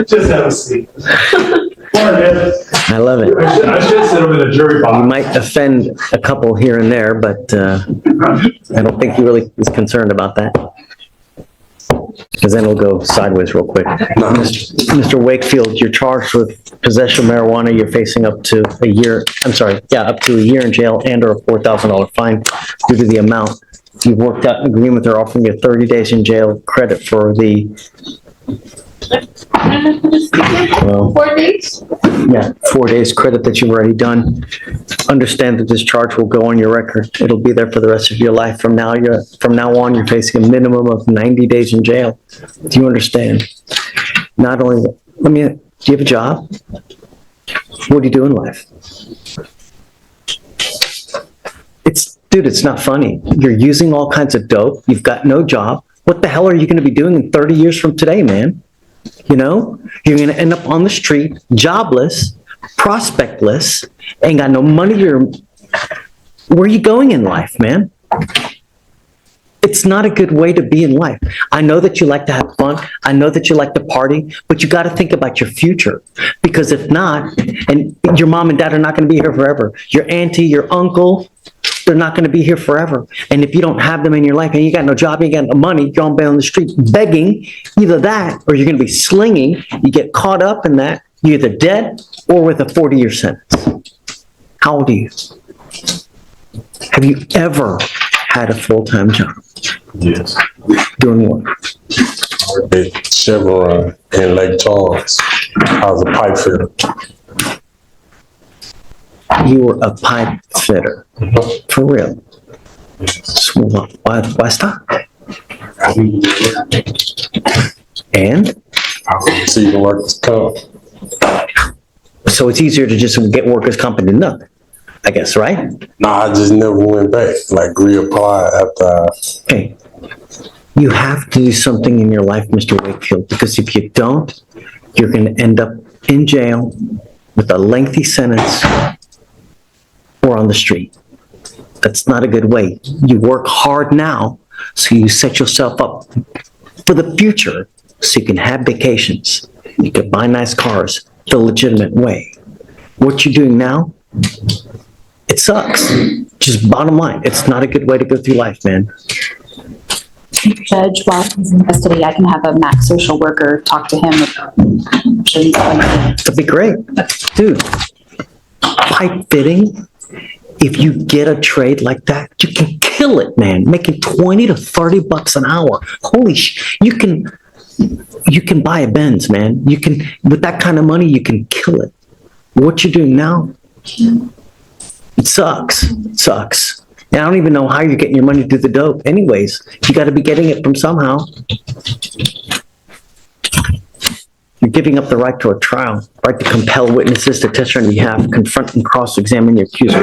Just have a seat. I love it. I should sit him in a jury You box. might offend a couple here and there, but I don't think he really is concerned about that. Because then it'll go sideways real quick. Mr. Wakefield, you're charged with possession of marijuana. You're facing up to a year, up to a year in jail and or a $4,000 fine due to the amount. You've worked out an agreement. They're offering you 30 days in jail credit for the 4 days? 4 days credit that you've already done. Understand that this charge will go on your record. It'll be there for the rest of your life. From now on, you're facing a minimum of 90 days in jail. Do you understand? Not only, do you have a job? What do you do in life? Dude, it's not funny. You're using all kinds of dope. You've got no job. What the hell are you going to be doing in 30 years from today, man? You know, you're going to end up on the street, jobless, prospectless, ain't got no money. Where are you going in life, man? It's not a good way to be in life. I know that you like to have fun. I know that you like to party, but you got to think about your future. Because if not, and your mom and dad are not going to be here forever. Your auntie, your uncle, they're not going to be here forever. And if you don't have them in your life and you got no job, you got no money, you're going to be on the street begging, either that or you're going to be slinging. You get caught up in that. You're either dead or with a 40-year sentence. How old are you? Have you ever had a full-time job? Yes. Doing what? At Chevron in Lake Charles. I was a pipe fitter. You were a pipe fitter. For real? So why stop? And? I was receiving workers' comp. So it's easier to just get workers' comp and do nothing, I guess, right? Nah, I just never went back, like reapply after Okay. You have to do something in your life, Mr. Wakefield, because if you don't, you're going to end up in jail with a lengthy sentence or on the street. That's not a good way. You work hard now, so you set yourself up for the future, so you can have vacations. You can buy nice cars the legitimate way. What you're doing now, it sucks. Just bottom line, it's not a good way to go through life, man. Judge, while he's in custody, I can have a max social worker talk to him. I'm sure he's going to. That'd be great. Dude, pipe fitting, if you get a trade like that, you can kill it, man. Making 20 to 30 bucks an hour. Holy you can buy a Benz, man. You can, with that kind of money, you can kill it. What you're doing now, it sucks. It sucks. And I don't even know how you're getting your money to do the dope. Anyways, you got to be getting it from somehow. You're giving up the right to a trial, right to compel witnesses to testify on your behalf, confront and cross-examine your accusers.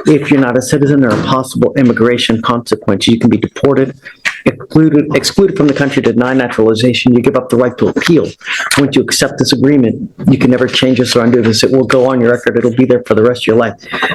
If you're not a citizen, there are possible immigration consequences. You can be deported, excluded from the country, denied naturalization. You give up the right to appeal. Once you accept this agreement, you can never change this or undo this. It will go on your record. It'll be there for the rest of your life.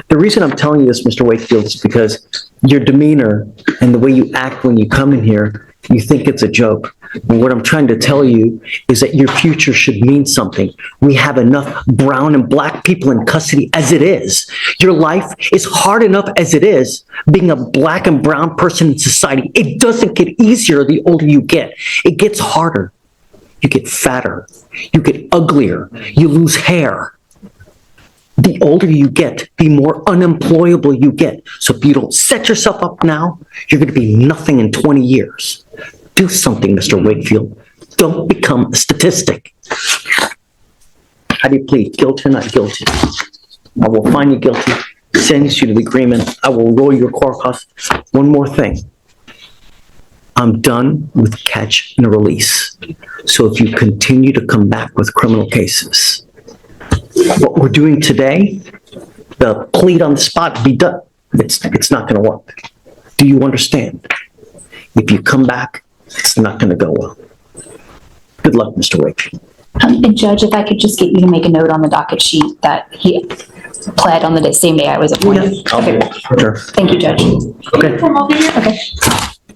The reason I'm telling you this, Mr. Wakefield, is because your demeanor and the way you act when you come in here, you think it's a joke. And what I'm trying to tell you is that your future should mean something. We have enough brown and black people in custody as it is. Your life is hard enough as it is, being a black and brown person in society. It doesn't get easier the older you get. It gets harder. You get fatter. You get uglier. You lose hair. The older you get, the more unemployable you get. So if you don't set yourself up now, you're going to be nothing in 20 years. Do something, Mr. Wakefield. Don't become a statistic. How do you plead? Guilty or not guilty? I will find you guilty, sentence you to the agreement. I will roll your court costs. One more thing. I'm done with catch and release. So if you continue to come back with criminal cases, what we're doing today, the plead on the spot, be done. It's not going to work. Do you understand? If you come back, it's not going to go well. Good luck, Mr. Wakefield. And Judge, if I could just get you to make a note on the docket sheet that he pled on the same day I was appointed. Yeah, I'll do it. Sure. Thank you, Judge. Okay. Come over here. Okay.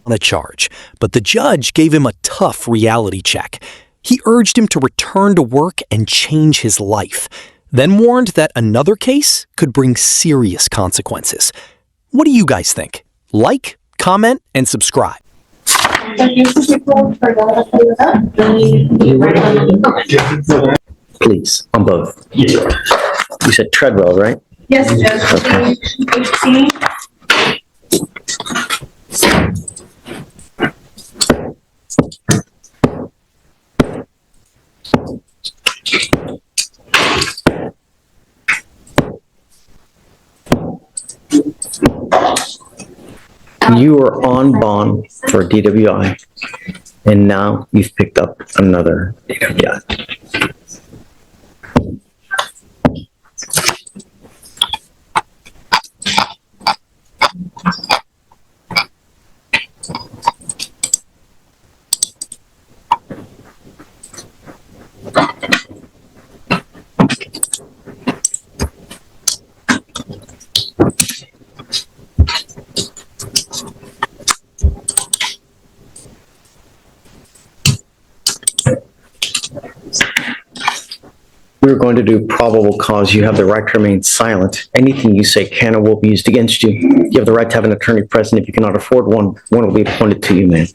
on a charge, but the judge gave him a tough reality check. He urged him to return to work and change his life, then warned that another case could bring serious consequences. What do you guys think? Like, comment, and subscribe. Please, on both. Yes, sir. You said Treadwell, right? Yes, Judge. 18. You are on bond for DWI, and now you've picked up another DWI. We're going to do probable cause. You have the right to remain silent. Anything you say can or will be used against you. You have the right to have an attorney present. If you cannot afford one will be appointed to you, man.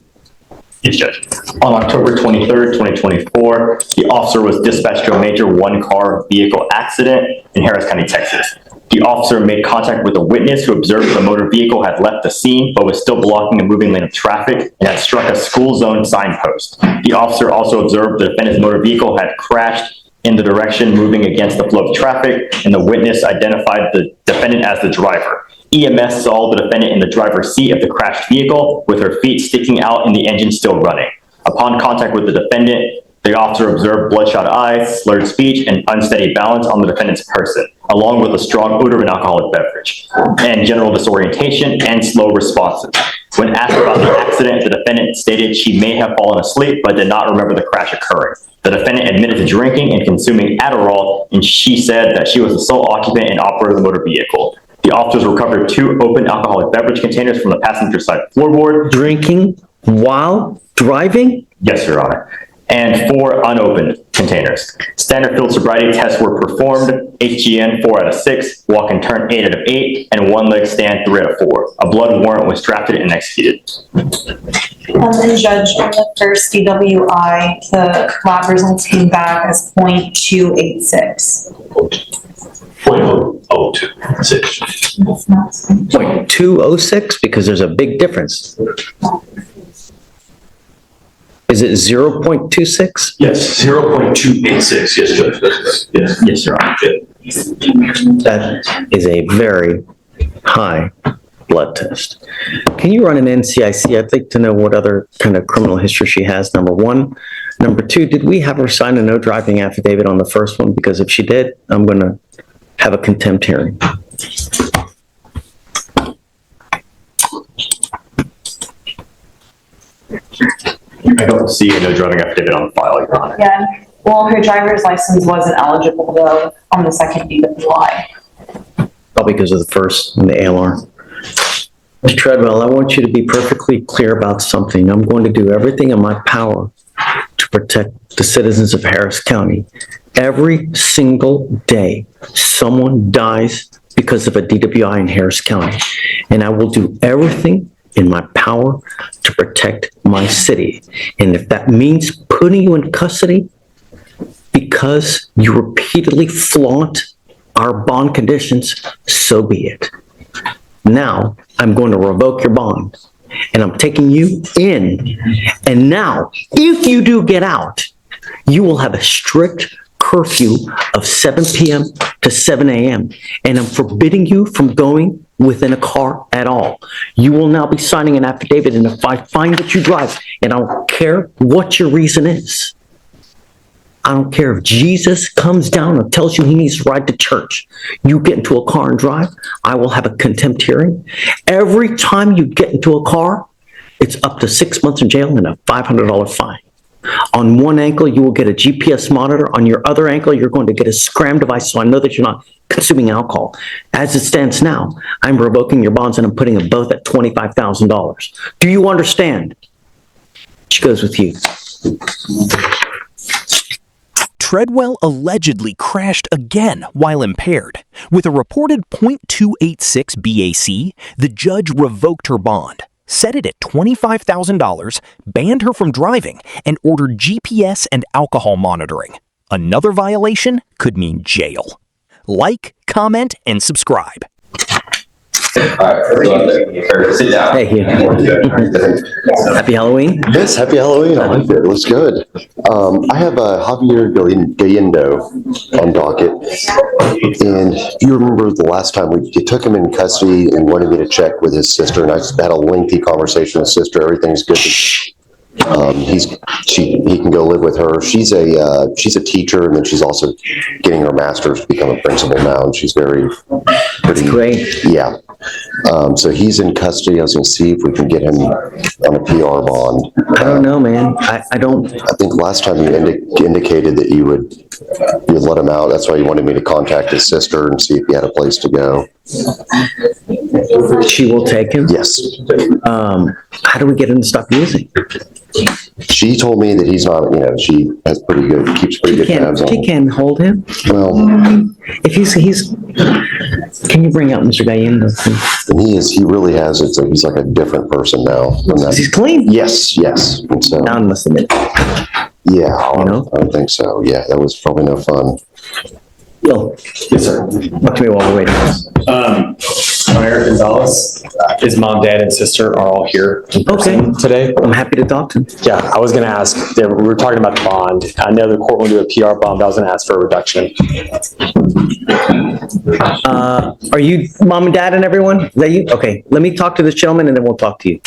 Yes, Judge. On October 23rd, 2024, the officer was dispatched to a major one-car vehicle accident in Harris County, Texas. The officer made contact with a witness who observed the motor vehicle had left the scene but was still blocking a moving lane of traffic and had struck a school zone signpost. The officer also observed the defendant's motor vehicle had crashed in the direction moving against the flow of traffic, and the witness identified the defendant as the driver. EMS saw the defendant in the driver's seat of the crashed vehicle with her feet sticking out and the engine still running. Upon contact with the defendant, the officer observed bloodshot eyes, slurred speech, and unsteady balance on the defendant's person, along with a strong odor of an alcoholic beverage, and general disorientation and slow responses. When asked about the accident, the defendant stated she may have fallen asleep but did not remember the crash occurring. The defendant admitted to drinking and consuming Adderall, and she said that she was the sole occupant and operator of the motor vehicle. The officers recovered 2 open alcoholic beverage containers from the passenger side floorboard. Drinking while driving? Yes, Your Honor. And 4 unopened containers. Standard field sobriety tests were performed, HGN 4 out of 6, walk and turn 8 out of 8, and 1 leg stand 3 out of 4. A blood warrant was drafted and executed. And Judge, on the first DWI, the lab results came back as .286. 0.026. That's not something. 0.206, because there's a big difference. Is it 0.26? Yes, 0.286. Yes, Judge. Yes. Yes, Your Honor. That is a very high blood test. Can you run an NCIC? I'd like to know what other kind of criminal history she has, number 1. Number 2, did we have her sign a no driving affidavit on the first one? Because if she did, I'm going to have a contempt hearing. I don't see a no driving affidavit on file, Your Honor. Yeah, well, her driver's license wasn't eligible though on the second DWI. Probably because of the first and the ALR. Mr. Treadwell, I want you to be perfectly clear about something. I'm going to do everything in my power to protect the citizens of Harris County. Every single day, someone dies because of a DWI in Harris County. And I will do everything in my power to protect my city. And if that means putting you in custody because you repeatedly flaunt our bond conditions, so be it. Now, I'm going to revoke your bond and I'm taking you in. And now, if you do get out, you will have a strict curfew of 7 p.m. to 7 a.m. And I'm forbidding you from going within a car at all. You will now be signing an affidavit, and if I find that you drive, and I don't care what your reason is, I don't care if Jesus comes down and tells you he needs to ride to church, you get into a car and drive, I will have a contempt hearing. Every time you get into a car, it's up to 6 months in jail and a $500 fine. On one ankle, you will get a GPS monitor. On your other ankle, you're going to get a SCRAM device, so I know that you're not consuming alcohol. As it stands now, I'm revoking your bonds and I'm putting them both at $25,000. Do you understand? She goes with you. Treadwell allegedly crashed again while impaired. With a reported .286 BAC, the judge revoked her bond, set it at $25,000, banned her from driving, and ordered GPS and alcohol monitoring. Another violation could mean jail. Like, comment, and subscribe. Sit down. Hey, Hugh. Happy Halloween. Yes, happy Halloween. I like it. It looks good. I have Javier Galindo on docket. And you remember the last time you took him in custody and wanted me to check with his sister, and I had a lengthy conversation with his sister. Everything's good. He can go live with her. She's a teacher, and then she's also getting her master's to become a principal now, and she's pretty Great. Yeah. So he's in custody. I was going to see if we can get him on a PR bond. I don't know, man. I don't. I think last time you indicated that you would let him out. That's why you wanted me to contact his sister and see if he had a place to go. She will take him? Yes. How do we get him to stop using? She told me that he's not, she has keeps pretty good tabs on She him. can hold him? Well, If he's, can you bring out Mr. Gallendo? and he really has it. So he's like a different person now. He's clean? Yes. And so, Don must admit. yeah, I know? don't think so. Yeah, that was probably no fun. Bill, Yes, sir. talk to me while we're waiting. Eric Gonzalez, his mom, dad, and sister are all here in person today. I'm happy to talk to him. Yeah, I was going to ask, we were talking about the bond. I know the court will do a PR bond, but I was going to ask for a reduction. Are you mom and dad and everyone? Is that you? Okay, let me talk to this gentleman and then we'll talk to you.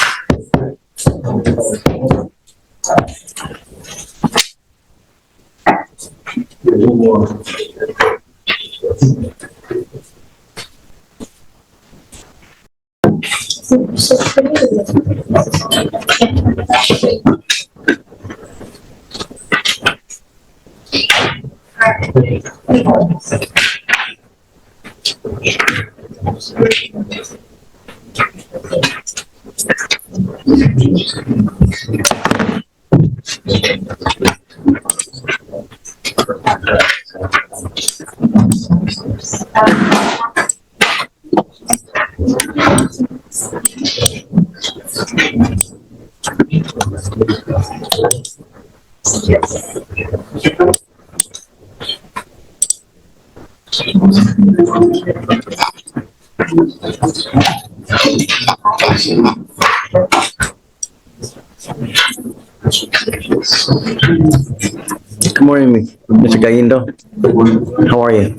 Good morning, Mr. Gallendo. How are you?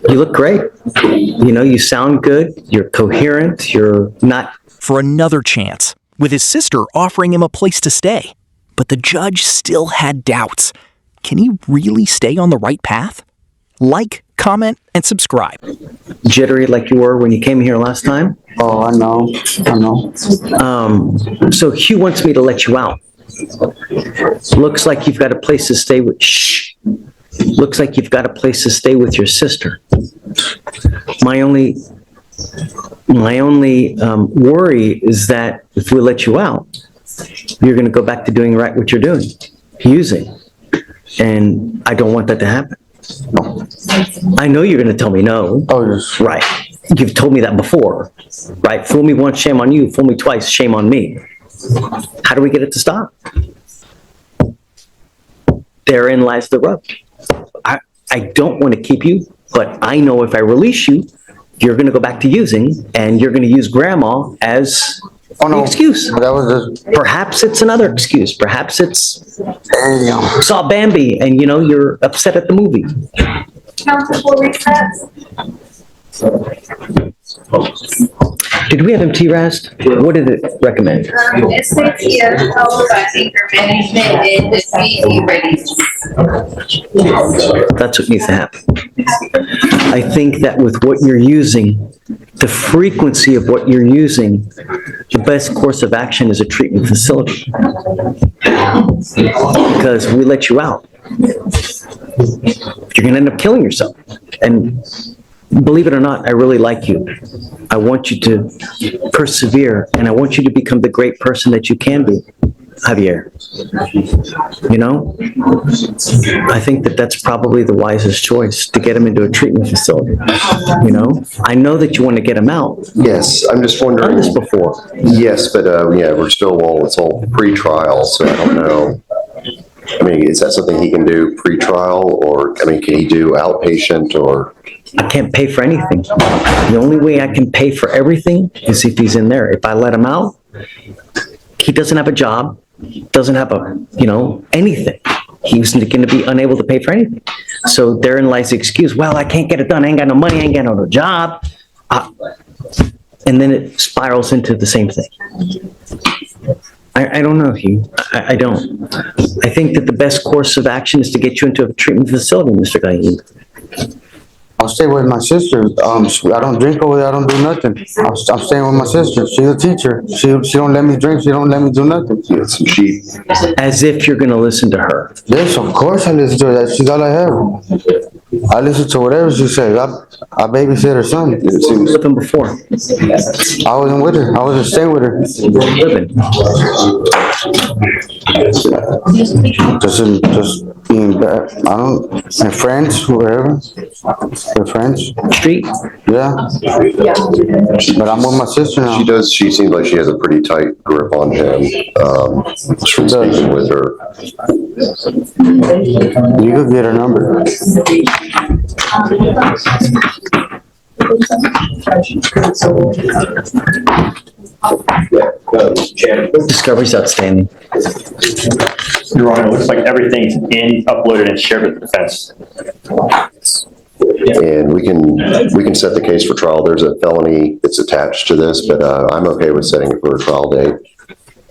You look great. You sound good. You're coherent. You're not. For another chance, with his sister offering him a place to stay. But the judge still had doubts. Can he really stay on the right path? Like, comment, and subscribe. Jittery like you were when you came here last time. Oh, I know. So Hugh wants me to let you out. Looks like you've got a place to stay with. Looks like you've got a place to stay with your sister. My only worry is that if we let you out, you're going to go back to doing right what you're doing, using, and I don't want that to happen. I know you're going to tell me no. Oh, yes. Right. You've told me that before, right? Fool me once, shame on you. Fool me twice, shame on me. How do we get it to stop? Therein lies the rub. I don't want to keep you, but I know if I release you, you're going to go back to using, and you're going to use grandma as the excuse. That was just, Perhaps it's another excuse. Perhaps it's there you go. saw Bambi and you're upset at the movie. Council for recess. Did we have him T-Rast? What did it recommend? It says here, followed by anger management and defeat ratings. That's what needs to happen. I think that with what you're using, the frequency of what you're using, the best course of action is a treatment facility. Because we let you out. You're gonna end up killing yourself. And believe it or not, I really like you. I want you to persevere, and I want you to become the great person that you can be, Javier. You know? I think that that's probably the wisest choice, to get him into a treatment facility. You know? I know that you want to get him out. Yes, I'm just I've done wondering. this before. Yes, but, yeah, it's all pre-trial, so I don't know. I mean, is that something he can do pre-trial, or, I mean, can he do outpatient, or? I can't pay for anything. The only way I can pay for everything is if he's in there. If I let him out, he doesn't have a job, doesn't have anything. He's going to be unable to pay for anything. So therein lies the excuse, well, I can't get it done. I ain't got no money. I ain't got no job. And then it spirals into the same thing. I don't know, Hugh. I don't. I think that the best course of action is to get you into a treatment facility, Mr. Gahin. I'll stay with my sister. I don't drink over there. I don't do nothing. I'm staying with my sister. She's a teacher. She don't let me drink. She don't let me do nothing. Yes, she, As if you're going to listen to her. Yes, of course I listen to her. She's all I have. I listen to whatever she says. I babysit her son. With him before. I wasn't with her. I wasn't staying with her. Living. Just being bad. And friends, whoever. They're friends. Street. Yeah. But I'm with my sister now. she seems like she has a pretty tight grip on him, just from speaking with her. You could get her number. Discovery's outstanding. Your Honor, it looks like everything's uploaded and shared with the defense. And we can set the case for trial. There's a felony that's attached to this, but, I'm okay with setting it for a trial date.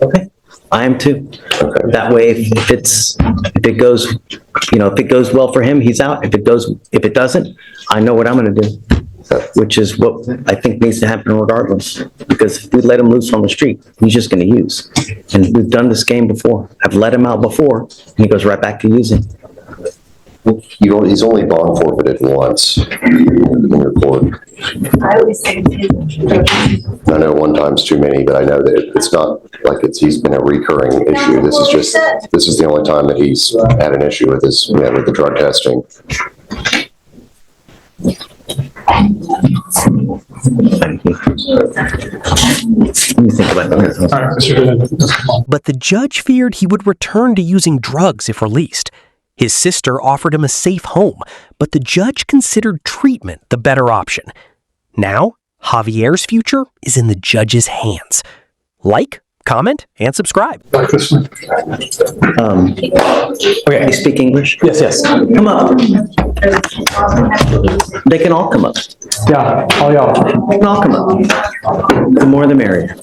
Okay. I am too. Okay. That way, if it goes well for him, he's out. If it doesn't, I know what I'm gonna do. Which is what I think needs to happen regardless. Because if we let him loose on the street, he's just gonna use. And we've done this game before. I've let him out before, and he goes right back to using. He's only bond forfeited once in your court. I always say. I know one time's too many, but I know that it's not like he's been a recurring issue. This is the only time that he's had an issue with with the drug testing. Thank you. Let me think about that. But the judge feared he would return to using drugs if released. His sister offered him a safe home, but the judge considered treatment the better option. Now, Javier's future is in the judge's hands. Like, comment, and subscribe. Okay, you speak English? Yes. Come up. They can all come up. Yeah, all y'all. They can all come up. The more the merrier.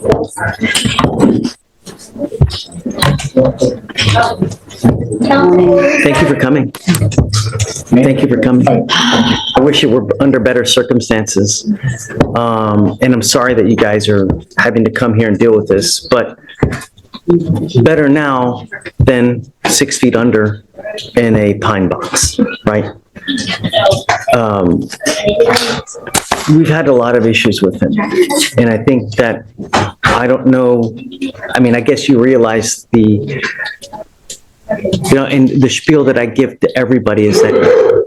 Thank you for coming. Thank you for coming. I wish it were under better circumstances. And I'm sorry that you guys are having to come here and deal with this, but better now than 6 feet under in a pine box, right? We've had a lot of issues with him. And I think that, I don't know, I mean, I guess you realize and the spiel that I give to everybody is that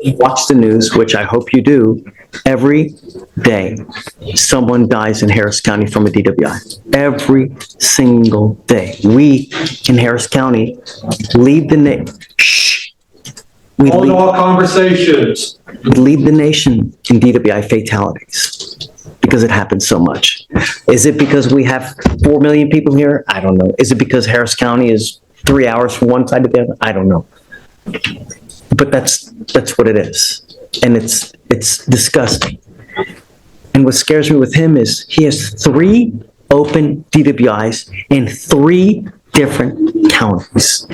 you watch the news, which I hope you do, every day someone dies in Harris County from a DWI. Every single day. We in Harris County lead the conversations. We lead the nation in DWI fatalities because it happens so much. Is it because we have 4 million people here? I don't know. Is it because Harris County is 3 hours from one side to the other? I don't know. But that's what it is. And it's disgusting. And what scares me with him is he has 3 open DWIs in 3 different counties.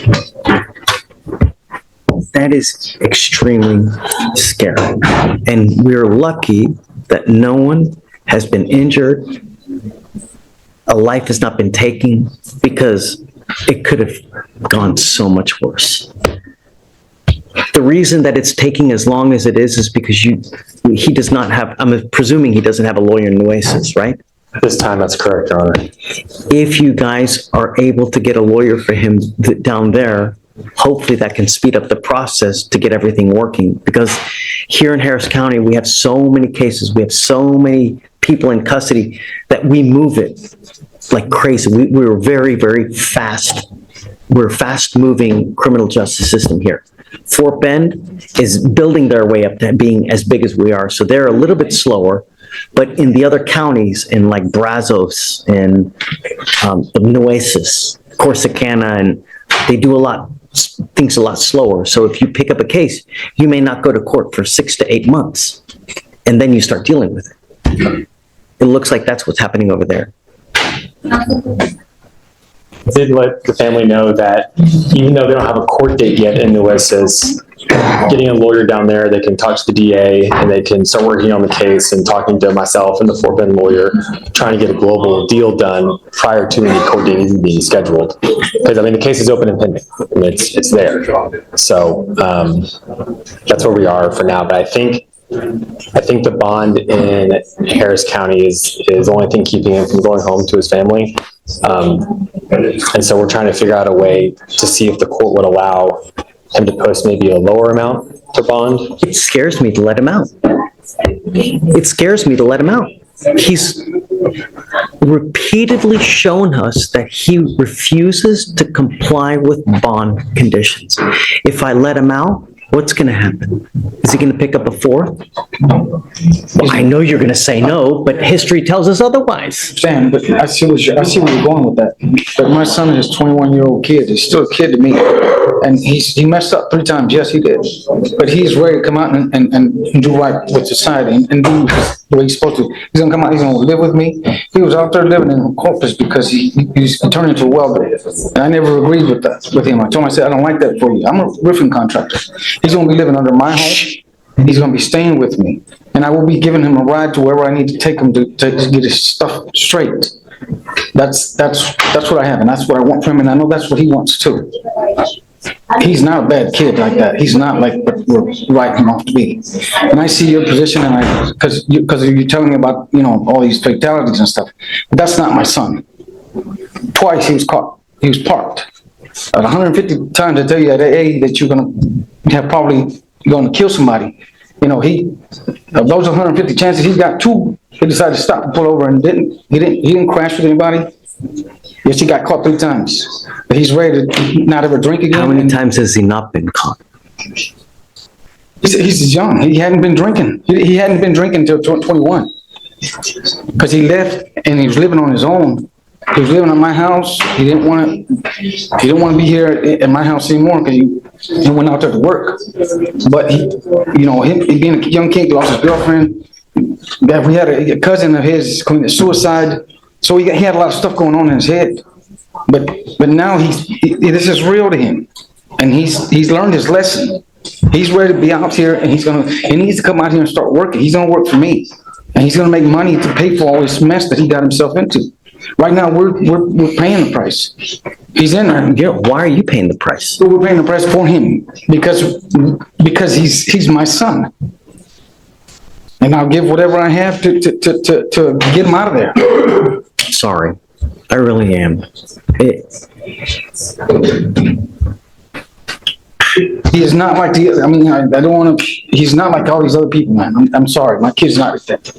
That is extremely scary. And we're lucky that no one has been injured. A life has not been taken, because it could have gone so much worse. The reason that it's taking as long as it is because he does not have, I'm presuming he doesn't have a lawyer in Nueces, right? This time, that's correct, Your Honor. If you guys are able to get a lawyer for him down there, hopefully that can speed up the process to get everything working. Because here in Harris County, we have so many cases, we have so many people in custody that we move it like crazy. We're very, very fast. We're a fast-moving criminal justice system here. Fort Bend is building their way up to being as big as we are, so they're a little bit slower. But in the other counties, in like Brazos and Nueces, Corsicana, and they do things a lot slower. So if you pick up a case, you may not go to court for 6 to 8 months, and then you start dealing with it. It looks like that's what's happening over there. I did let the family know that even though they don't have a court date yet in Nueces, getting a lawyer down there, they can talk to the DA and they can start working on the case and talking to myself and the Fort Bend lawyer, trying to get a global deal done prior to any court date even being scheduled. Because, I mean, the case is open and pending. I mean, it's there. So that's where we are for now. But I think the bond in Harris County is the only thing keeping him from going home to his family. And so we're trying to figure out a way to see if the court would allow him to post maybe a lower amount for bond. It scares me to let him out. It scares me to let him out. He's repeatedly shown us that he refuses to comply with bond conditions. If I let him out, what's going to happen? Is he going to pick up a fourth? Well, I know you're going to say no, but history tells us otherwise. Sam, but I see where you're going with that. But my son is a 21-year-old kid. He's still a kid to me. And he messed up 3 times. Yes, he did. But he's ready to come out and do right with society and do the way he's supposed to. He's going to come out, he's going to live with me. He was out there living in Corpus because he's turned into a welder. And I never agreed with him. I told him, I said, I don't like that for you. I'm a roofing contractor. He's going to be living under my home. He's going to be staying with me. And I will be giving him a ride to wherever I need to take him to get his stuff straight. That's what I have, and that's what I want from him, and I know that's what he wants too. He's not a bad kid like that. He's not like what we're writing him off to be. And I see your position, and because you're telling me about, all these fatalities and stuff. But that's not my son. Twice he was caught. He was parked. 150 times I tell you at AA that you're going to kill somebody. Of those 150 chances, he's got 2. He decided to stop and pull over and he didn't crash with anybody. Yes, he got caught 3 times. But he's ready to not ever drink again. How many times has he not been caught? He's young. He hadn't been drinking. He hadn't been drinking until 21. Because he left and he was living on his own. He was living at my house. He didn't want to be here at my house anymore because he went out there to work. But he being a young kid, lost his girlfriend. We had a cousin of his committed suicide. So he had a lot of stuff going on in his head. But now this is real to him, and he's learned his lesson. He's ready to be out here, and he needs to come out here and start working. He's gonna work for me, and he's gonna make money to pay for all this mess that he got himself into. Right now, we're paying the price. He's in there. Yeah, why are you paying the price? We're paying the price for him because he's my son, and I'll give whatever I have to get him out of there. Sorry, I really am. He is not like I don't want to. He's not like all these other people, man. I'm sorry, my kid's not like that.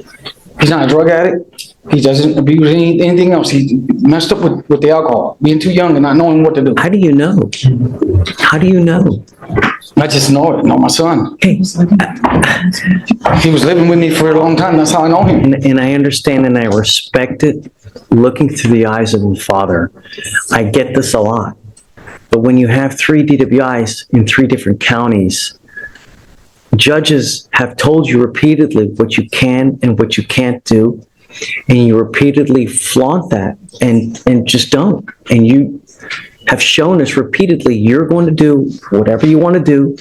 He's not a drug addict. He doesn't abuse anything else. He messed up with the alcohol, being too young and not knowing what to do. How do you know? How do you know? I just know it. Know my son. Hey. He was living with me for a long time. That's how I know him. And I understand and I respect it. Looking through the eyes of a father, I get this a lot. But when you have 3 DWIs in 3 different counties, judges have told you repeatedly what you can and what you can't do, and you repeatedly flaunt that and just don't. And you have shown us repeatedly you're going to do whatever you want to do.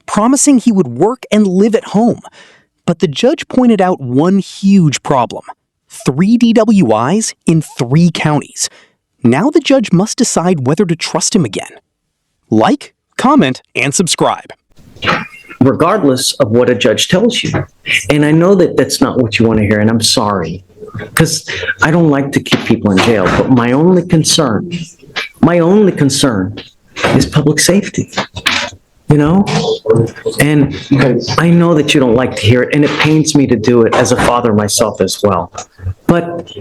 Promising he would work and live at home. But the judge pointed out one huge problem. 3 DWIs in 3 counties. Now the judge must decide whether to trust him again. Like, comment, and subscribe. regardless of what a judge tells you. And I know that that's not what you want to hear, and I'm sorry, because I don't like to keep people in jail, but my only concern is public safety, you know? And I know that you don't like to hear it, and it pains me to do it as a father myself as well. But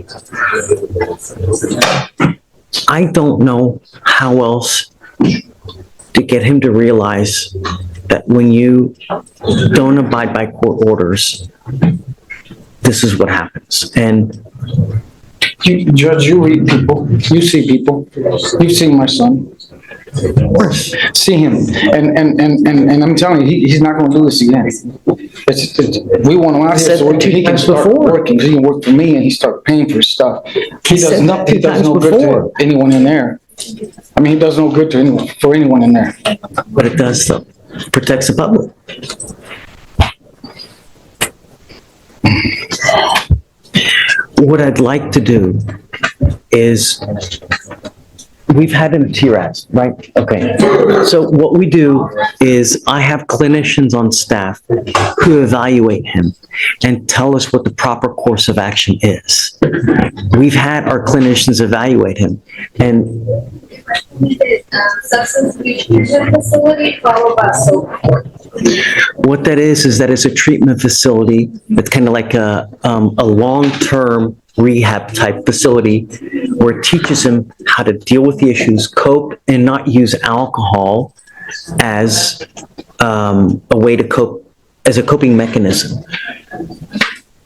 I don't know how else to get him to realize that when you don't abide by court orders, this is what happens. And Judge, you read people, you see people, you've seen my son. See him, and I'm telling you, he's not gonna do this again. We want him out here so he can start working, he can work for me and he start paying for his stuff. He does nothing, he does no good to anyone in there. I mean, he does no good to anyone, for anyone in there. But it does though, protects the public. What I'd like to do is, we've had him TRAS, right? Okay. So what we do is I have clinicians on staff who evaluate him and tell us what the proper course of action is. We've had our clinicians evaluate him, and Substance abuse treatment facility followed by sober court. what that is that it's a treatment facility. It's kind of like a long-term rehab type facility where it teaches him how to deal with the issues, cope, and not use alcohol as a way to cope, as a coping mechanism.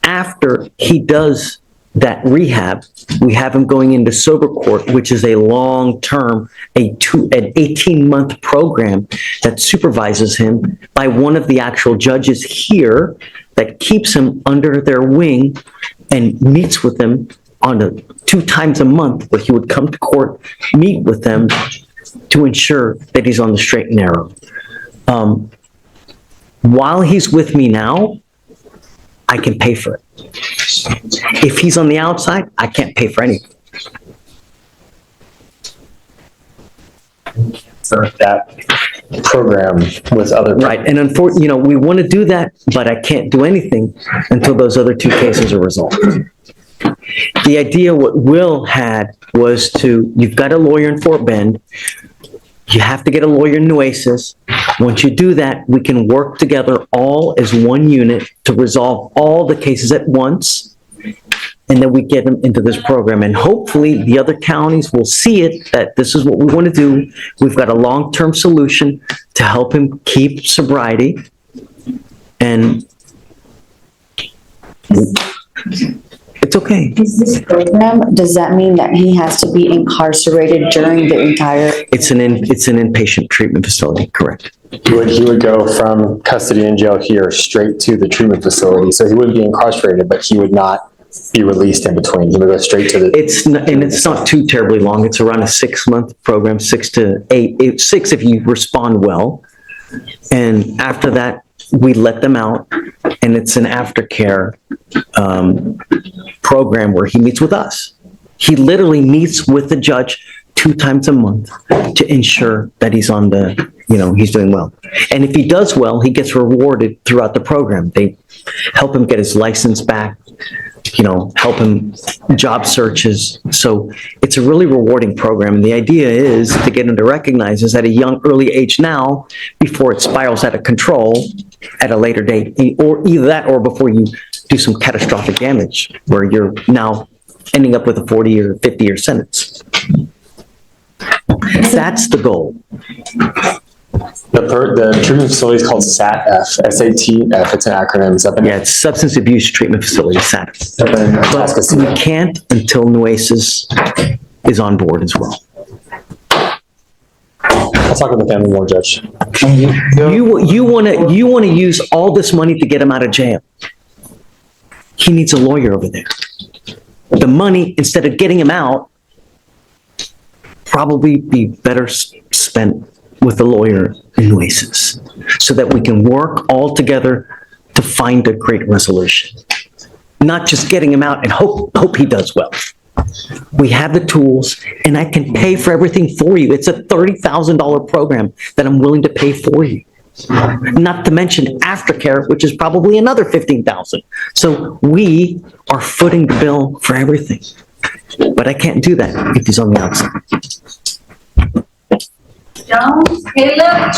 After he does that rehab, we have him going into sober court, which is a long-term, an 18-month program that supervises him by one of the actual judges here that keeps him under their wing and meets with them on 2 times a month, where he would come to court, meet with them to ensure that he's on the straight and narrow. While he's with me now, I can pay for it. If he's on the outside, I can't pay for anything. For that program with other. Right, and unfortunately, we want to do that, but I can't do anything until those other 2 cases are resolved. The idea what Will had was you've got a lawyer in Fort Bend, you have to get a lawyer in Nueces. Once you do that, we can work together all as one unit to resolve all the cases at once, and then we get them into this program. And hopefully, the other counties will see it, that this is what we want to do. We've got a long-term solution to help him keep sobriety. And it's okay. Is this program, does that mean that he has to be incarcerated during the entire? It's an inpatient treatment facility, correct. He would go from custody and jail here straight to the treatment facility. So he wouldn't be incarcerated, but he would not be released in between. He would go straight to the. It's not too terribly long. It's around a 6-month program, 6 to 8, 6 if you respond well. And after that, we let them out, and it's an aftercare program where he meets with us. He literally meets with the judge 2 times a month to ensure that he's on the, he's doing well. And if he does well, he gets rewarded throughout the program. They help him get his license back, help him job searches. So it's a really rewarding program. And the idea is to get him to recognize this at a young, early age now, before it spirals out of control at a later date, or either that or before you do some catastrophic damage where you're now ending up with a 40 or 50-year sentence. That's the goal. The treatment facility is called SATF, SATF, it's an acronym. Yeah, it's Substance Abuse Treatment Facility, SATF. But we can't until Nueces is on board as well. I'll talk with the family more, Judge. You want to use all this money to get him out of jail. He needs a lawyer over there. The money, instead of getting him out, probably be better spent with a lawyer in Nueces, so that we can work all together to find a great resolution. Not just getting him out and hope he does well. We have the tools, and I can pay for everything for you. It's a $30,000 program that I'm willing to pay for you. Not to mention aftercare, which is probably another 15,000. So we are footing the bill for everything. But I can't do that if he's on the outside. Jones, Caleb,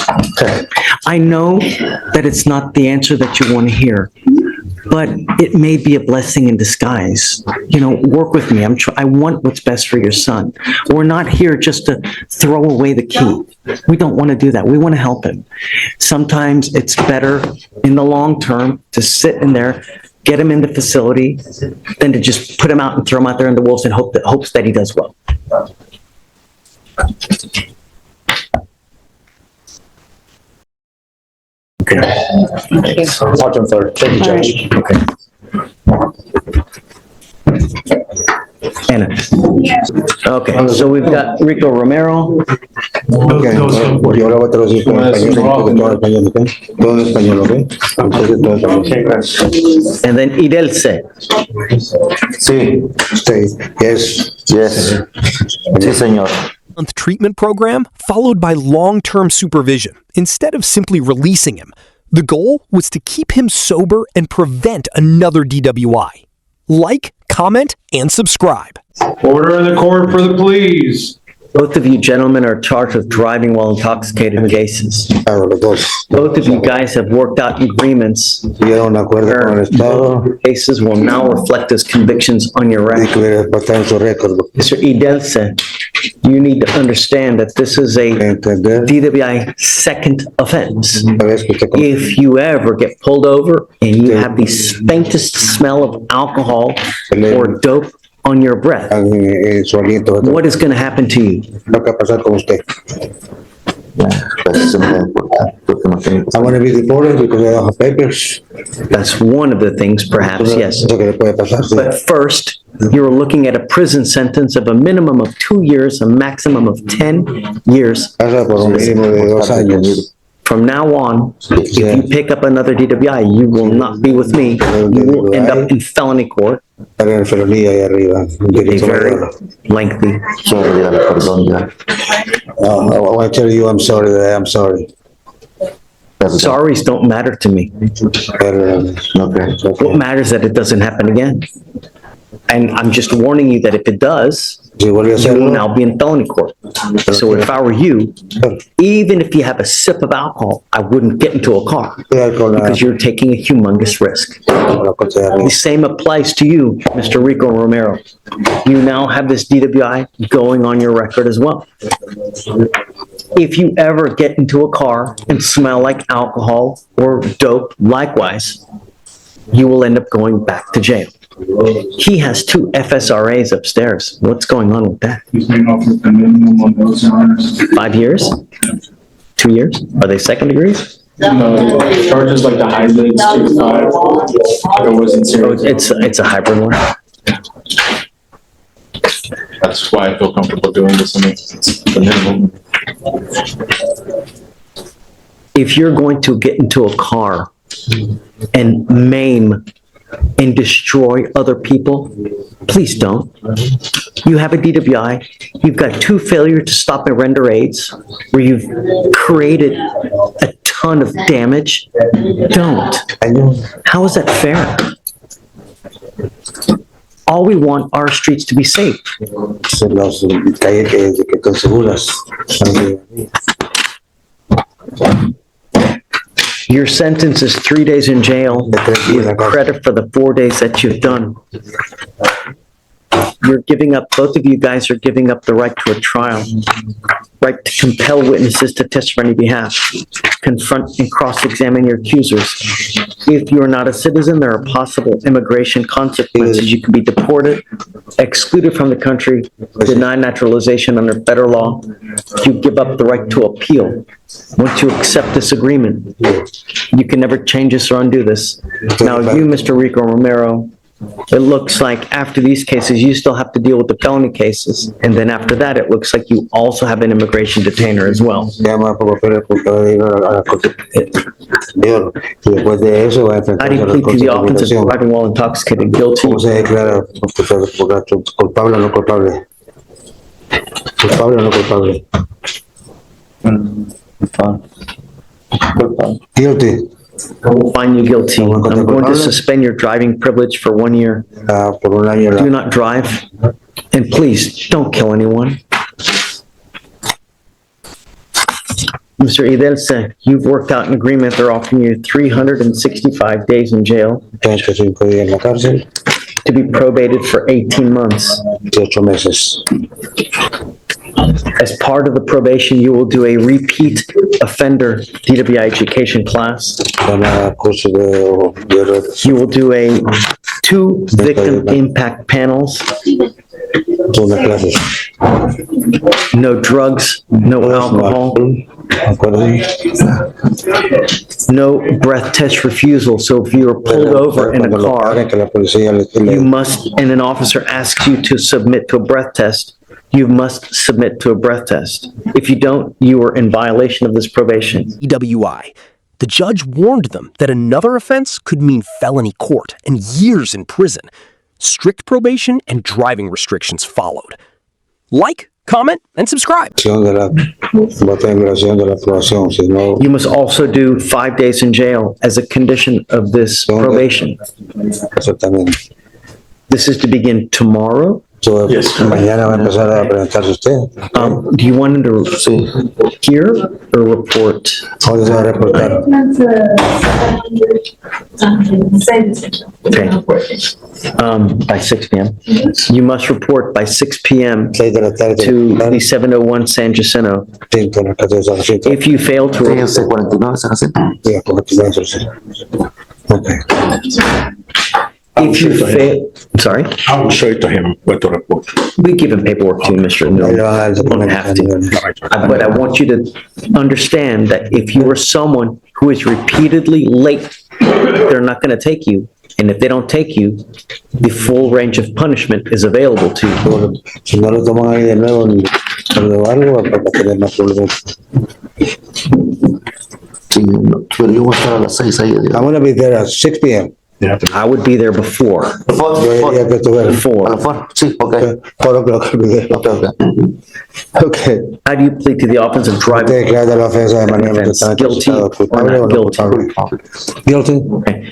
I know that it's not the answer that you want to hear, but it may be a blessing in disguise. You know, work with me. I want what's best for your son. We're not here just to throw away the key. We don't want to do that. We want to help him. Sometimes it's better in the long term to sit in there, get him in the facility, than to just put him out and throw him out there in the wolves and hopes that he does well. Talk to him further. Thank you, Judge. Okay. Anna. Okay, so we've got Rico Romero. Okay, yo ahora voy a traducir con español, porque todo español, ¿ok? Todo en español, ¿ok? Entonces, todo en español. And then Idelce. Sí, sí, yes. Yes. Sí, señor. Month treatment program followed by long-term supervision instead of simply releasing him. The goal was to keep him sober and prevent another DWI. Like, comment, and subscribe. Order in the court for the pleas. Both of you gentlemen are charged with driving while intoxicated in cases. Both of you guys have worked out agreements. Where cases will now reflect as convictions on your record. Mr. Idelce, you need to understand that this is a DWI second offense. If you ever get pulled over and you have the faintest smell of alcohol or dope on your breath, what is going to happen to you? I want to be deported because I don't have papers. That's one of the things, perhaps, yes. But first, you're looking at a prison sentence of a minimum of 2 years, a maximum of 10 years. From now on, if you pick up another DWI, you will not be with me. You will end up in felony court. A very lengthy. I want to tell you I'm sorry that I'm sorry. Sorries don't matter to me. What matters is that it doesn't happen again. And I'm just warning you that if it does, you will now be in felony court. So if I were you, even if you have a sip of alcohol, I wouldn't get into a car because you're taking a humongous risk. The same applies to you, Mr. Rico Romero. You now have this DWI going on your record as well. If you ever get into a car and smell like alcohol or dope, likewise, you will end up going back to jail. He has 2 FSRAs upstairs. What's going on with that? 5 years? 2 years? Are they second degrees? No, charges like the hybrids, 2 to 5. It wasn't serious. It's a hybrid one. That's why I feel comfortable doing this. I mean, it's the minimum. If you're going to get into a car and maim and destroy other people, please don't. You have a DWI, you've got 2 failure to stop and render aids, where you've created a ton of damage. Don't. How is that fair? All we want are our streets to be safe. Your sentence is 3 days in jail with credit for the 4 days that you've done. You're giving up, both of you guys are giving up the right to a trial, right to compel witnesses to testify on your behalf, confront and cross-examine your accusers. If you are not a citizen, there are possible immigration consequences. You can be deported, excluded from the country, denied naturalization under federal law. You give up the right to appeal. Once you accept this agreement, you can never change this or undo this. Now, you, Mr. Rico Romero, it looks like after these cases, you still have to deal with the felony cases. And then after that, it looks like you also have an immigration detainer as well. How do you plead to the offense of driving while intoxicated guilty? Culpable o no culpable? Culpable o no culpable? Guilty. I will find you guilty. I'm going to suspend your driving privilege for 1 year. Por un año. Do not drive, and please don't kill anyone. Mr. Idelce, you've worked out an agreement. They're offering you 365 days in jail 35 días en la cárcel, to be probated for 18 months. 18 meses. As part of the probation, you will do a repeat offender DWI education class. Van a curso de ERUPTS, You will do a 2 victim impact panels. una clase. No drugs, no alcohol, no breath test refusal. So if you are pulled over in a car, you must, and an officer asks you to submit to a breath test, you must submit to a breath test. If you don't, you are in violation of this probation. DWI. The judge warned them that another offense could mean felony court and years in prison. Strict probation and driving restrictions followed. Like, comment, and subscribe. You must also do 5 days in jail as a condition of this probation. This is to begin tomorrow. Yes. Mañana va a empezar a presentarse usted. Do you want him to hear or report? ¿Dónde se va a reportar? Okay. By 6 p.m. You must report by 6 p.m. 6 de la tarde. to the 701 San Jacinto. 5 de la tarde de San Jacinto. If you fail to report, Yeah, porque tú vas a hacer. Okay. if you fail, sorry, I'll show it to him what to report. we give him paperwork too, Mr. Ahí le No, van a dar el you don't have to. documento. But I want you to understand that if you are someone who is repeatedly late, they're not going to take you. And if they don't take you, the full range of punishment is available to you. Si no lo toman ahí de nuevo, o algo, va a tener más problemas. Sí, no, pero yo voy a estar a las 6 ahí. I'm gonna be there at 6 p.m. I would be there before. Yo diría que estuve Before. Sí, ok. 4 o'clock. Okay. How do you plead to the offense of ¿Te driving? declaras de la ofensa de manera Offense, totalmente guilty resultado or culpable o not no guilty? culpable? Guilty. Okay.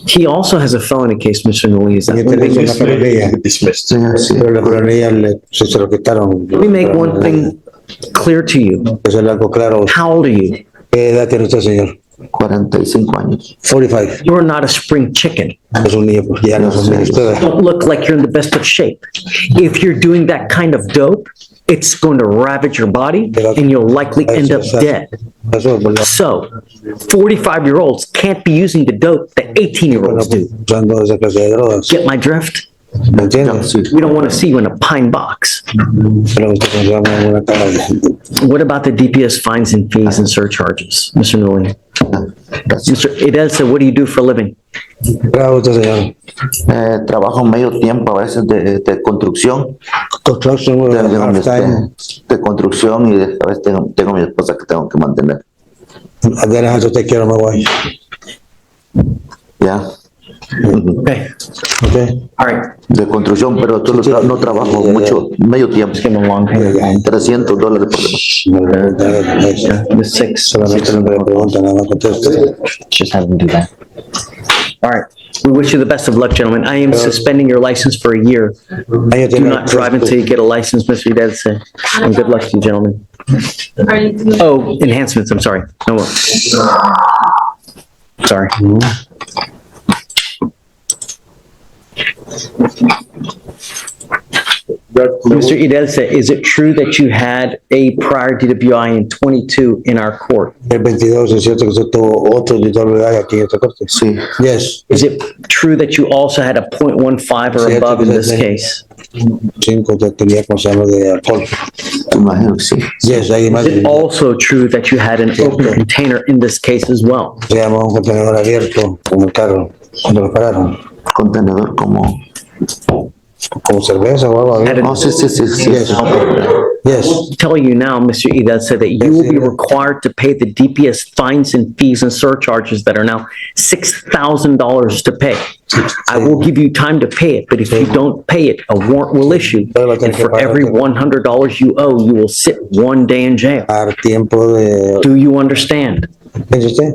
He also has a felony case, Mr. Nunez. Y tiene una felonía, Dismissed. pero la felonía se lo quitaron. Let me make one thing clear to you. Eso es algo claro. How old are you? ¿Qué edad tiene usted, señor? 45 años. 45. You're not a spring chicken. Es un niño, pues ya no es un niño. Usted Don't look like you're in the best of shape. If you're doing that kind of dope, it's going to ravage your body and you'll likely end up dead. Eso, ¿verdad? So, 45-year-olds can't be using the dope that 18-year-olds do. Usando esa clase de drogas. Get my drift? ¿Me entiendes? We don't want to see you in a pine box. Pero usted se llama una cara de- What about the DPS fines and fees and surcharges, Mr. Newland? Mr. Idelce, what do you do for a living? Bravo, usted, señor. Trabajo medio tiempo a veces de construcción, Construction, half-time. de construcción y a veces tengo mi esposa que tengo que mantener. And then I have to take care of my wife. Ya, Okay, Okay? all right. de construcción, pero no trabajo mucho, medio tiempo. Just give him a long period of time. $300 por mes. Yeah, the 6. Solamente no me pregunta, nada más conteste. Just have him do that. All right. We wish you the best of luck, gentlemen. I am suspending your license for a year. Do not drive until you get a license, Mr. Idelce. And good luck to you, gentlemen. Oh, enhancements, I'm sorry. No more. Sorry. Mr. Idelce, is it true that you had a prior DWI in 22 in our court? El 22 es cierto que usted tuvo otro DWI aquí en esta corte. Sí, Yes. Is it true that you also had a .15 or above in this case? 5 tenía como se llama de alcohol. imagino que sí. Yes, hay Is más. it also true that you had an open container in this case as well? Se llama un contenedor abierto, como el carro, cuando lo pararon. Contenedor como... Como cerveza o algo abierto. Oh, sí. Yes. Yes. Tell you now, Mr. Idelce, that you will be required to pay the DPS fines and fees and surcharges that are now $6,000 to pay. I will give you time to pay it, but if you don't pay it, a warrant will issue. And for every $100 you owe, you will sit 1 day in jail. Dar tiempo de... Do you understand? ¿Es usted?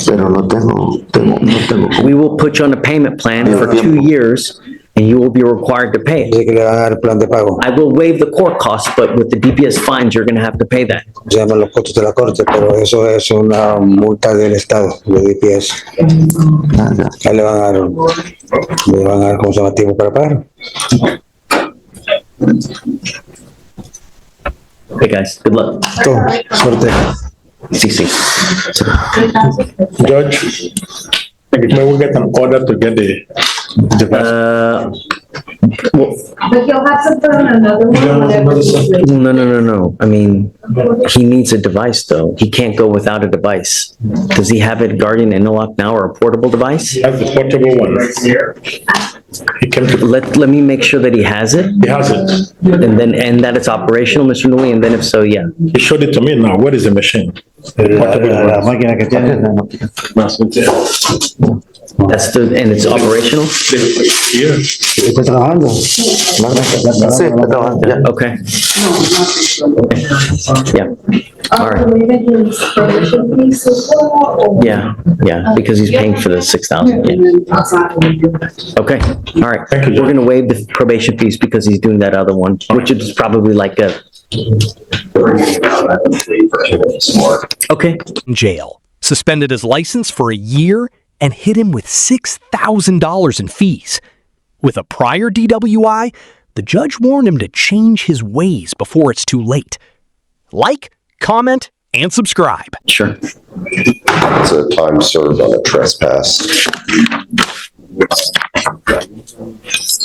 Pero no tengo. We will put you on a payment plan for 2 years and you will be required to pay it. Dice que le van a dar el plan de pago. I will waive the court costs, but with the DPS fines, you're gonna have to pay that. Se llaman los costos de la corte, pero eso es una multa del Estado, de DPS. Ahí le van a dar ¿cómo se llama? Tiempo para pagar. Hey, guys, good luck. Todo, suerte. Sí, sí. Judge, may we get an order to get the Well, But he'll have to put on another one whenever he's ready. no. I mean, he needs a device, though. He can't go without a device. Does he have a Guardian Interlock now or a portable device? That's the portable one. He can, Let me make sure that he has it, he has it. and that it's operational, Mr. Newey, and then if so, yeah. He showed it to me now. Where is the machine? La máquina que tiene. That's and it's operational? Here. ¿Está trabajando? Sí, está trabajando, ya. Okay. Yeah, all right. Yeah, because he's paying for the 6,000. Okay, all right. Thank you, Judge. We're gonna waive the probation fees because he's doing that other one, which is probably like a, okay. In jail, suspended his license for a year, and hit him with $6,000 in fees. With a prior DWI, the judge warned him to change his ways before it's too late. Like, comment, and subscribe. Sure. It's a time served on a trespass.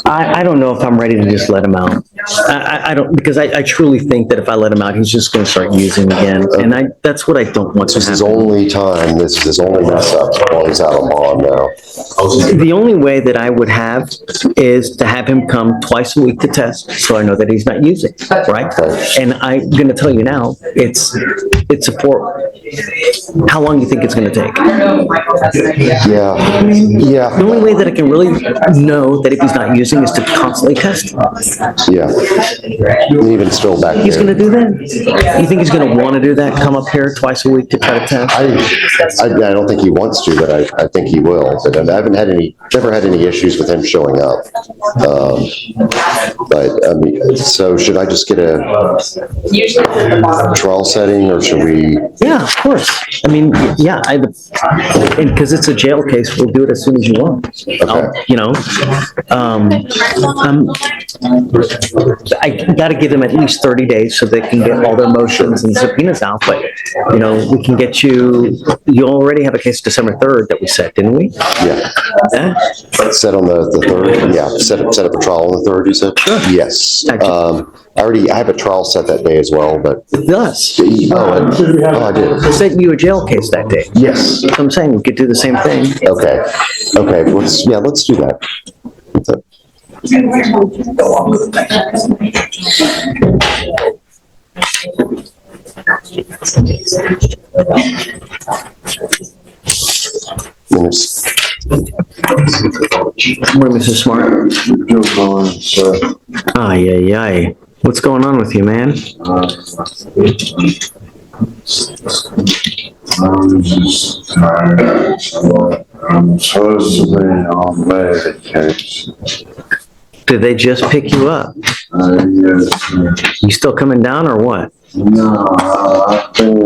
I don't know if I'm ready to just let him out. I don't, because I truly think that if I let him out, he's just gonna start using again, and that's what I don't want to This is his happen. only time, this is his only mess up while he's out on bond now. The only way that I would have is to have him come twice a week to test, so I know that he's not using, right? And I'm gonna tell you now, it's a how long do you think it's gonna take? Yeah, The only way that I can really know that if he's not using is to constantly test. yeah. Even still back He's there. gonna do that? You think he's gonna wanna do that, come up here twice a week to try to test? I don't think he wants to, but I think he will. But I haven't never had any issues with him showing up. But, I mean, so should I just get a trial setting or should we? Yeah, of course. I mean, yeah, and because it's a jail case, we'll do it as soon as you want. You know, I gotta give them at least 30 days so they can get all their motions and subpoenas out, but, you know, we can get you already have a case December 3rd that we set, didn't we? Yeah. Yeah? Set on the 3rd, yeah, set up a trial on the 3rd, you said? Yes. I have a trial set that day as well, but. It does. Oh, I did. I sent you a jail case that day. Yes. That's what I'm saying, we could do the same thing. Okay, let's do that. Minutes. Morning, Mr. Smart. Ay, ay, ay. What's going on with you, man? I'm just tired. I'm supposed to be on medication. Did they just pick you up? Yes, sir. You still coming down or what? No, I've been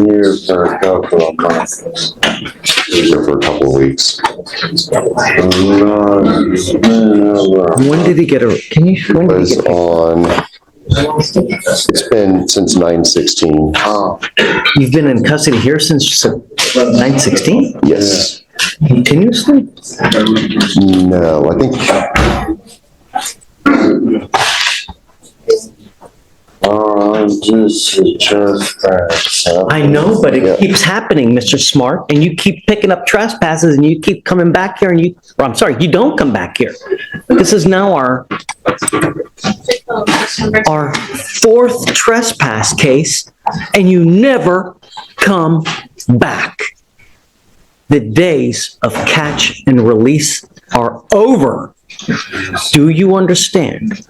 here for a couple of months. Here for a couple of weeks. No, it's been over. When did he get a, can you, when did he Was get? on, it's been since 9/16. You've been in custody here since 9/16? Yes. Continuously? No, I think. Just a trespass. I know, but it keeps happening, Mr. Smart, and you keep picking up trespasses and you keep coming back here and you don't come back here. This is now our 4th trespass case and you never come back. The days of catch and release are over. Do you understand?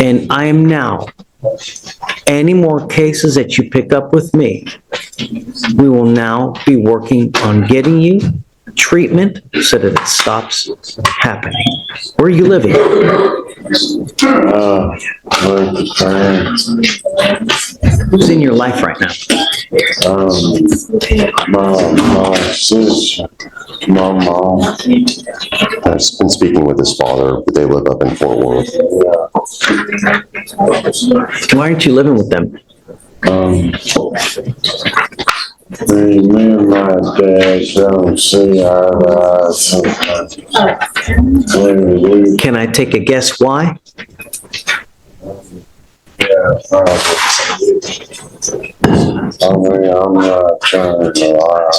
And I am now Any more cases that you pick up with me, we will now be working on getting you treatment so that it stops happening. Where are you living? Who's in your life right now? My sister, my mom. I've been speaking with his father, but they live up in Fort Worth. Why aren't you living with them? Me and my dad don't see eye to eye sometimes. Can I take a guess why? Probably. I mean, I'm not trying to lie.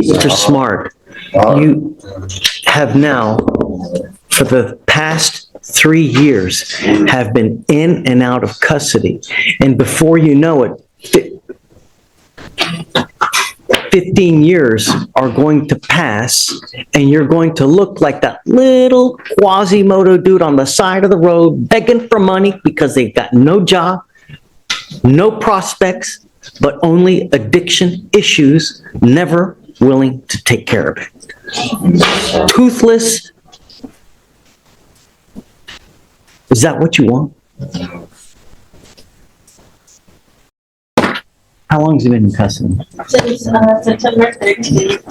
Mr. Smart, you have now, for the past 3 years, have been in and out of custody. And before you know it, 15 years are going to pass, and you're going to look like that little Quasimodo dude on the side of the road begging for money because they've got no job, no prospects, but only addiction issues, never willing to take care of it. Toothless. Is that what you want? How long has he been in custody? Since September 13th.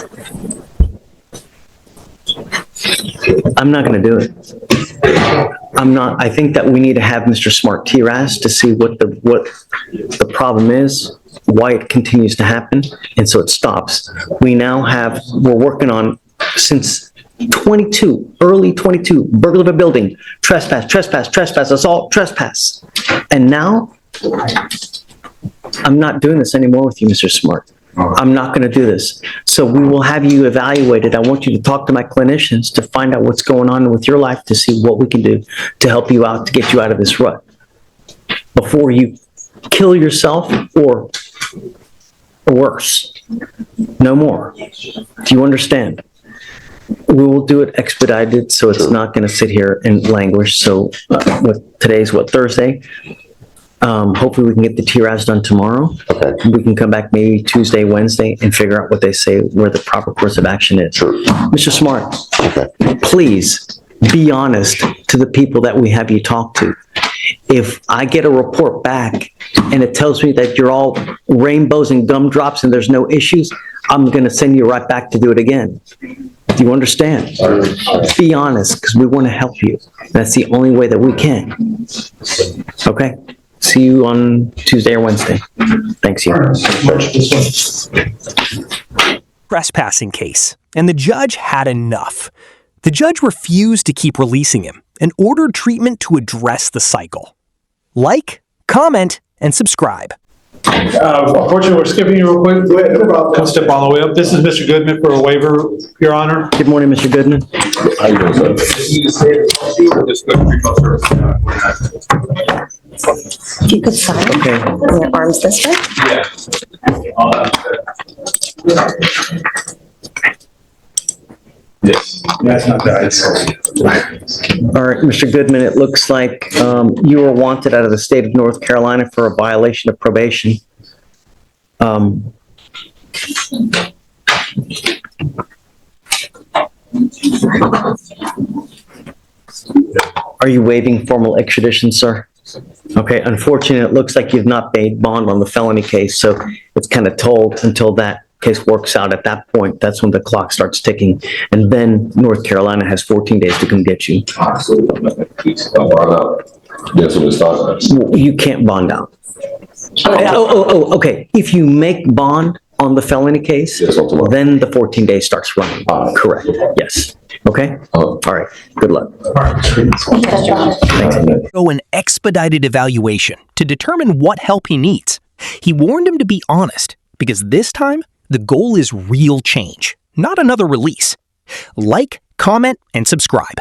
I'm not going to do it. I think that we need to have Mr. Smart TRAS to see what the problem is, why it continues to happen, and so it stops. We're working on, since early 22, burglary of a building, trespass, assault, trespass. And now, I'm not doing this anymore with you, Mr. Smart. I'm not going to do this. So we will have you evaluated. I want you to talk to my clinicians to find out what's going on with your life, to see what we can do to help you out, to get you out of this rut before you kill yourself or worse. No more. Do you understand? We will do it expedited, so it's not going to sit here and languish. So today's Thursday? Hopefully we can get the TRAS done tomorrow. Okay. We can come back maybe Tuesday, Wednesday, and figure out what they say, where the proper course of action is. Sure. Mr. Smart, Okay. please be honest to the people that we have you talk to. If I get a report back and it tells me that you're all rainbows and gumdrops and there's no issues, I'm going to send you right back to do it again. Do you understand? Be honest, because we want to help you. That's the only way that we can. Okay? See you on Tuesday or Wednesday. Thanks, you. Trespassing case, and the judge had enough. The judge refused to keep releasing him and ordered treatment to address the cycle. Like, comment, and subscribe. Unfortunately, we're skipping you real quick. Come step all the way up. This is Mr. Goodman for a waiver, Your Honor. Good morning, Mr. Goodman. How you doing, If you could sign. Okay. And your arms this way. Yes. That's not that. All right, Mr. Goodman, it looks like you were wanted out of the state of North Carolina for a violation of probation. Are you waiving formal extradition, sir? Okay, unfortunately, it looks like you've not paid bond on the felony case, so it's kind of told until that case works out. At that point, that's when the clock starts ticking, and then North Carolina has 14 days to come get you. You can't bond out. Okay. If you make bond on the felony case, then the 14 days starts running. Correct. Yes. Okay? All right. Good luck. Go an expedited evaluation to determine what help he needs. He warned him to be honest, because this time, the goal is real change, not another release. Like, comment, and subscribe.